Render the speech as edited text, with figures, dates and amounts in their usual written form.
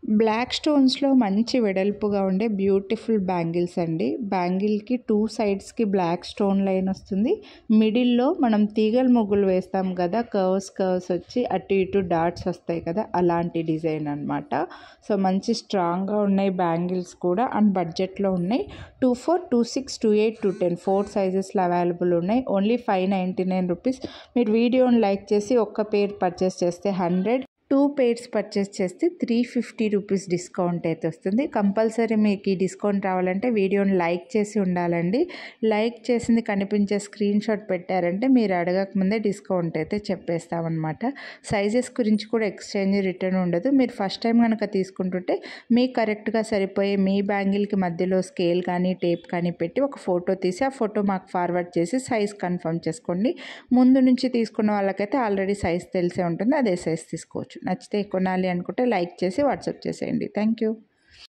Black స్టోన్స్లో మంచి వెడల్పుగా ఉండే బ్యూటిఫుల్ బ్యాంగిల్స్ అండి. బ్యాంగిల్కి 2 సైడ్స్కి బ్లాక్ స్టోన్ లైన్ వస్తుంది. మిడిల్లో మనం తీగల ముగ్గులు వేస్తాం కదా, కర్వ్స్ వచ్చి అటు ఇటు డాట్స్ వస్తాయి కదా, అలాంటి డిజైన్ అనమాట. సో మంచి స్ట్రాంగ్గా ఉన్నాయి బ్యాంగిల్స్ కూడా, అండ్ బడ్జెట్లో ఉన్నాయి. 24, 26, 28, 210 4 సైజెస్లో అవైలబుల్ ఉన్నాయి. Only 599 rupees. మీరు వీడియోని లైక్ చేసి ఒక్క పేర్ పర్చేస్ చేస్తే 100, 2 పేర్స్ పర్చేస్ చేస్తే 350 రూపీస్ డిస్కౌంట్ అయితే వస్తుంది. కంపల్సరీ మీకు ఈ డిస్కౌంట్ రావాలంటే వీడియోని లైక్ చేసి ఉండాలండి. లైక్ చేసింది కనిపించే స్క్రీన్ షాట్ పెట్టారంటే మీరు అడగకముందే డిస్కౌంట్ అయితే చెప్పేస్తామన్నమాట. సైజెస్ గురించి కూడా ఎక్స్చేంజ్ రిటర్న్ ఉండదు. మీరు ఫస్ట్ టైం కనుక తీసుకుంటుంటే మీకు కరెక్ట్గా సరిపోయే మీ బ్యాంగిల్కి మధ్యలో స్కేల్ కానీ టేప్ కానీ పెట్టి ఒక ఫోటో తీసి ఆ ఫోటో మాకు ఫార్వర్డ్ చేసి సైజ్ కన్ఫర్మ్ చేసుకోండి. ముందు నుంచి తీసుకున్న వాళ్ళకైతే ఆల్రెడీ సైజ్ తెలిసే ఉంటుంది, అదే సైజ్ తీసుకోవచ్చు. నచ్చితే కొనాలి అనుకుంటే లైక్ చేసి వాట్సాప్ చేసేయండి. Thank you.